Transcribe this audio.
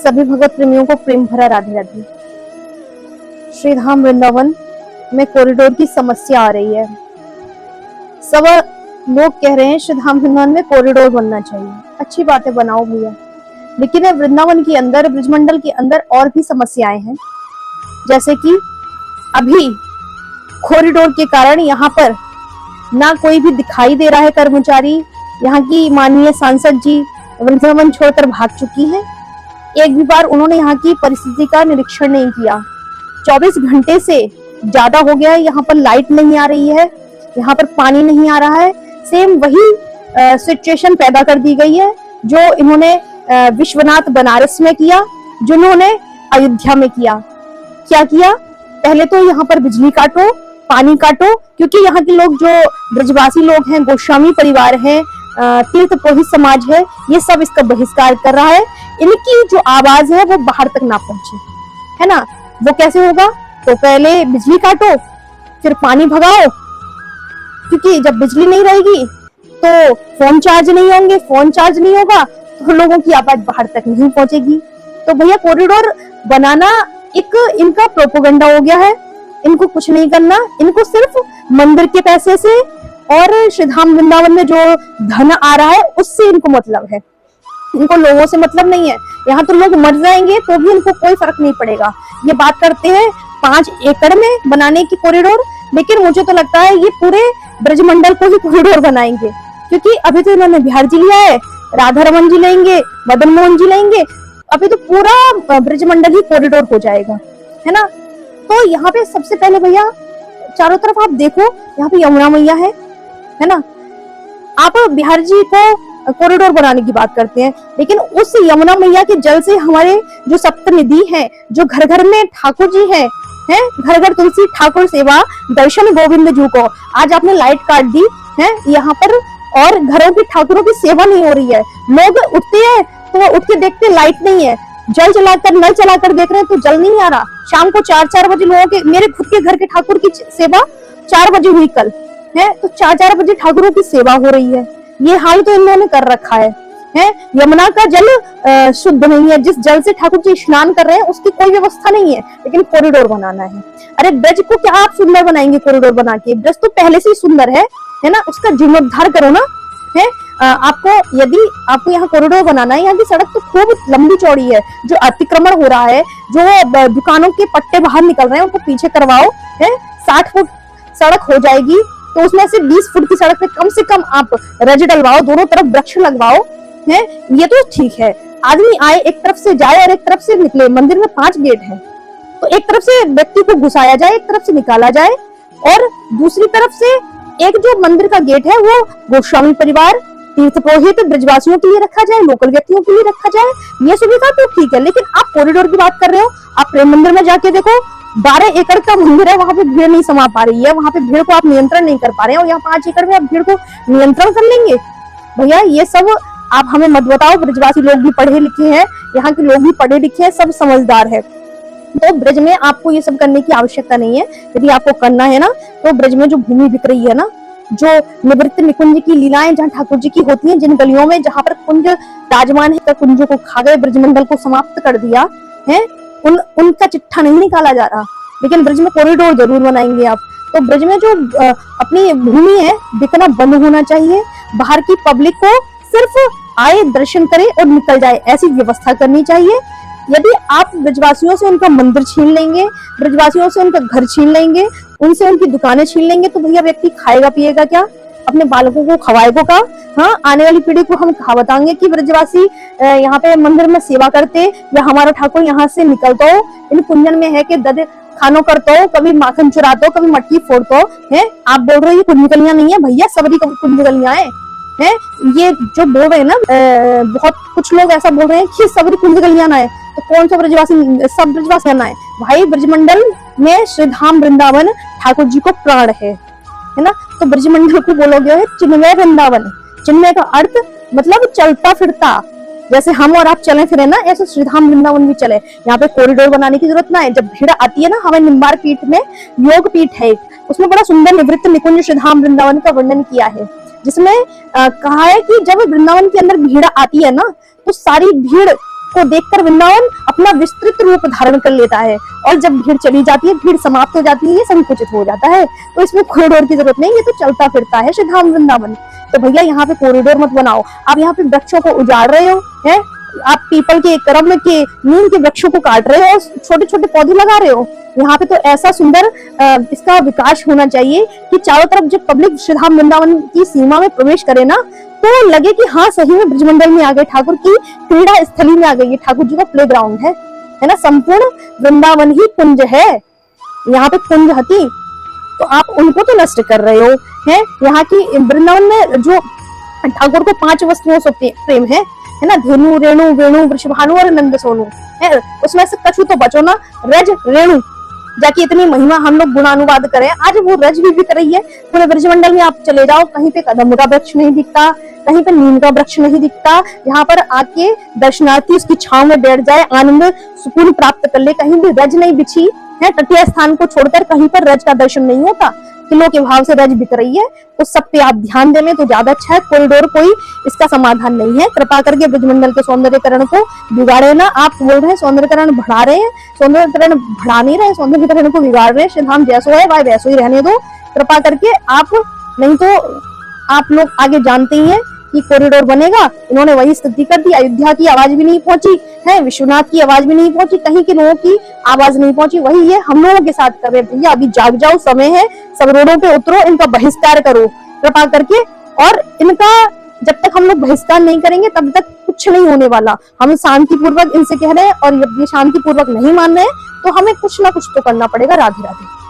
सभी भगवत प्रेमियों को प्रेम भरा राधे राधे। श्री धाम वृंदावन में कॉरिडोर की समस्या आ रही है। सब लोग कह रहे हैं श्री धाम वृंदावन में कॉरिडोर बनना चाहिए। अच्छी बात है, बनाओ भैया, लेकिन वृंदावन के अंदर, ब्रजमंडल के अंदर और भी समस्याएं हैं। जैसे कि अभी कॉरिडोर के कारण यहाँ पर ना कोई भी दिखाई दे रहा है कर्मचारी। यहाँ की माननीय सांसद जी वृंदावन छोड़कर भाग चुकी हैं। एक भी बार उन्होंने यहाँ की परिस्थिति का निरीक्षण नहीं किया। 24 घंटे से ज्यादा हो गया है, यहाँ पर लाइट नहीं आ रही है, यहाँ पर पानी नहीं आ रहा है। सेम वही सिचुएशन पैदा कर दी गई है जो इन्होंने विश्वनाथ बनारस में किया, जो इन्होंने अयोध्या में किया। क्या किया? पहले तो यहाँ पर बिजली काटो, पानी काटो, क्योंकि यहाँ के लोग जो ब्रजवासी लोग हैं, गोस्वामी परिवार है, तीर्थ पुरोहित समाज है, ये सब इसका बहिष्कार कर रहा है। इनकी जो आवाज है वो बाहर तक ना पहुंचे, है ना। वो कैसे होगा? तो पहले बिजली काटो, फिर पानी भगाओ, क्योंकि जब बिजली नहीं रहेगी तो फोन चार्ज नहीं होंगे, फोन चार्ज नहीं होगा तो लोगों की आवाज बाहर तक नहीं पहुंचेगी। तो भैया कॉरिडोर बनाना एक इनका प्रोपेगेंडा हो गया है। इनको कुछ नहीं करना, इनको सिर्फ मंदिर के पैसे से और श्री धाम वृंदावन में जो धन आ रहा है उससे इनको मतलब है। इनको लोगों से मतलब नहीं है। यहाँ तो लोग मर जाएंगे तो भी इनको कोई फर्क नहीं पड़ेगा। ये बात करते हैं 5 एकड़ में बनाने की कॉरिडोर, लेकिन मुझे तो लगता है ये पूरे ब्रजमंडल को ही कॉरिडोर बनाएंगे, क्योंकि अभी तो इन्होंने बिहार जी लिया है, राधा रमन जी लेंगे, मदन मोहन जी लेंगे, अभी तो पूरा ब्रजमंडल ही कॉरिडोर हो जाएगा, है ना। तो यहाँ पे सबसे पहले भैया चारों तरफ आप देखो, यहाँ पे यमुना मैया है ना। आप बिहार जी को कॉरिडोर बनाने की बात करते हैं, लेकिन उस यमुना मैया के जल से हमारे जो सप्तनिधि हैं, जो घर घर में ठाकुर जी हैं, घर घर तुलसी ठाकुर सेवा दर्शन गोविंद जू को, आज आपने लाइट काट दी है यहाँ पर, और घरों की ठाकुरों की सेवा नहीं हो रही है। लोग उठते हैं तो उठ के देखते लाइट नहीं है, जल जलाकर, नल चलाकर देख रहे हैं तो जल नहीं आ रहा। शाम को 4-4 बजे लोगों के, मेरे खुद के घर के ठाकुर की सेवा 4 बजे हुई कल, है तो 4-4 बजे ठाकुरों की सेवा हो रही है। ये हाल तो इन्होंने कर रखा है। यमुना का जल शुद्ध नहीं है, जिस जल से ठाकुर जी स्नान कर रहे हैं उसकी कोई व्यवस्था नहीं है, लेकिन कॉरिडोर बनाना है। अरे ब्रज को क्या आप सुंदर बनाएंगे कॉरिडोर बना के? ब्रज तो पहले से ही सुंदर है ना, उसका जीर्णोद्धार करो ना। है आपको, यदि आपको यहाँ कॉरिडोर बनाना है, यहाँ की सड़क तो खूब लंबी चौड़ी है, जो अतिक्रमण हो रहा है, जो दुकानों के पट्टे बाहर निकल रहे हैं उनको पीछे करवाओ। 60 फुट सड़क हो जाएगी, तो उसमें से 20 फुट की सड़क पे कम से कम आप रज डलवाओ, दोनों तरफ वृक्ष लगवाओ। ये तो ठीक है, आदमी आए, एक तरफ से जाए और एक तरफ से निकले। मंदिर में 5 गेट है, तो एक तरफ से व्यक्ति को घुसाया जाए, एक तरफ से निकाला जाए, और दूसरी तरफ से एक जो मंदिर का गेट है वो गोस्वामी परिवार, तीर्थ पुरोहित, ब्रजवासियों के लिए रखा जाए, लोकल व्यक्तियों के लिए रखा जाए। ये सुविधा तो ठीक है, लेकिन आप कॉरिडोर की बात कर रहे हो। आप प्रेम मंदिर में जाके देखो, 12 एकड़ का मंदिर है, वहां पे भीड़ नहीं समा पा रही है, वहां पे भीड़ को आप नियंत्रण नहीं कर पा रहे हैं, और यहाँ 5 एकड़ में आप भीड़ को नियंत्रण कर लेंगे? भैया ये सब आप हमें मत बताओ। ब्रजवासी लोग भी पढ़े लिखे हैं, यहाँ के लोग भी पढ़े लिखे हैं, सब समझदार है। तो ब्रज में आपको ये सब करने की आवश्यकता नहीं है। यदि आपको करना है ना, तो ब्रज में जो भूमि बिक रही है ना, जो निवृत्त निकुंज की लीलाएं जहाँ ठाकुर जी की होती हैं, जिन गलियों में जहाँ पर कुंज राजमान है, कुंजों को खा गए, ब्रजमंडल को समाप्त कर दिया है, उनका चिट्ठा नहीं निकाला जा रहा। लेकिन ब्रज में कॉरिडोर जरूर बनाएंगे आप। तो ब्रज में जो अपनी भूमि है, बिकना बंद होना चाहिए। बाहर की पब्लिक को सिर्फ आए, दर्शन करे और निकल जाए, ऐसी व्यवस्था करनी चाहिए। यदि आप ब्रजवासियों से उनका मंदिर छीन लेंगे, ब्रजवासियों से उनका घर छीन लेंगे, उनसे उनकी दुकानें छीन लेंगे, तो भैया व्यक्ति खाएगा पिएगा क्या? अपने बालकों को खवाएगा का? हाँ, आने वाली पीढ़ी को हम कहा बताएंगे कि ब्रजवासी यहाँ पे मंदिर में सेवा करते, या हमारा ठाकुर यहाँ से निकलता हो, इन कुंजन में है कि दद खानो करता हो, कभी माखन चुराता हो, कभी मटकी फोड़ता हो। आप बोल रहे हो ये कुंजगलियां नहीं है? भैया सबरी कुंजगलियां है। ये जो बोल रहे हैं ना, बहुत कुछ लोग ऐसा बोल रहे हैं कि सबरी कुंजगलियां ना है, तो कौन सा ब्रजवासी? सब ब्रजवासी आना है भाई। ब्रजमंडल में श्री धाम वृंदावन ठाकुर जी को प्राण है ना। तो ब्रजमंडल को बोलोगे है चिन्मय वृंदावन। चिन्मय का अर्थ मतलब चलता फिरता, जैसे हम और आप चले फिरे ना, ऐसे श्री धाम वृंदावन भी चले। यहाँ पे कॉरिडोर बनाने की जरूरत ना है। जब भीड़ आती है ना, हमें निम्बार पीठ में योग पीठ है, उसमें बड़ा सुंदर निवृत्त निकुंज श्री धाम वृंदावन का वर्णन किया है, जिसमें कहा है कि जब वृंदावन के अंदर भीड़ आती है ना, तो सारी भीड़ को देखकर वृंदावन अपना विस्तृत रूप धारण कर लेता है, और जब भीड़ चली जाती है, भीड़ समाप्त हो जाती है, ये संकुचित हो जाता है। तो इसमें कॉरिडोर की जरूरत नहीं, ये तो चलता फिरता है श्री धाम वृंदावन। तो भैया यहाँ पे कॉरिडोर मत बनाओ। आप यहाँ पे वृक्षों को उजाड़ रहे हो, है आप पीपल के, करम के, नीम के वृक्षों को काट रहे हो, छोटे छोटे पौधे लगा रहे हो। यहाँ पे तो ऐसा सुंदर इसका विकास होना चाहिए कि चारों तरफ जब पब्लिक श्री धाम वृंदावन की सीमा में प्रवेश करे ना, तो लगे कि हाँ सही में ब्रजमंडल में आ गए, ठाकुर की क्रीड़ा स्थली में आ गई, ठाकुर जी का प्ले ग्राउंड है ना। संपूर्ण वृंदावन ही कुंज है, यहाँ पे कुंज हती, तो आप उनको तो नष्ट कर रहे हो। है यहाँ की वृंदावन में जो ठाकुर को 5 वस्तुओं से प्रेम है ना, धेनु, रेणु, वेणु, वृषभानु और नंद सोनू है, उसमें से कछु तो बचो ना, रज रेणु जाके इतनी महिमा हम लोग गुणानुवाद करें, आज वो रज भी बिक रही है। पूरे ब्रजमंडल में आप चले जाओ, कहीं पे कदम का वृक्ष नहीं दिखता, कहीं पे नीम का वृक्ष नहीं दिखता, यहाँ पर आके दर्शनार्थी उसकी छांव में बैठ जाए, आनंद सुकून प्राप्त कर ले। कहीं भी रज नहीं बिछी है, तटीय स्थान को छोड़कर कहीं पर रज का दर्शन नहीं होता। किलो के भाव से रज बिक रही है, तो सब पे आप ध्यान देने तो ज्यादा अच्छा है। कॉरिडोर कोई इसका समाधान नहीं है। कृपा करके ब्रजमंडल के सौंदर्यकरण को बिगाड़े ना। आप बोल रहे हैं सौंदर्यकरण बढ़ा रहे हैं, सौंदर्यकरण बढ़ा नहीं रहे, सौंदर्यकरण को बिगाड़ रहे हैं। श्री धाम जैसो है भाई वैसो ही रहने दो कृपा करके आप, नहीं तो आप लोग आगे जानते ही हैं कि कॉरिडोर बनेगा। इन्होंने वही स्थिति कर दी, अयोध्या की आवाज भी नहीं पहुंची है, विश्वनाथ की आवाज भी नहीं पहुंची, कहीं के लोगों की आवाज नहीं पहुंची, वही ये हम लोगों के साथ कर रहे। भैया अभी जाग जाओ, समय है, सब रोडों पे उतरो, इनका बहिष्कार करो कृपा करके। और इनका जब तक हम लोग बहिष्कार नहीं करेंगे तब तक कुछ नहीं होने वाला। हम शांतिपूर्वक इनसे कह रहे हैं, और ये शांतिपूर्वक नहीं मान रहे हैं, तो हमें कुछ ना कुछ तो करना पड़ेगा। राधे राधे।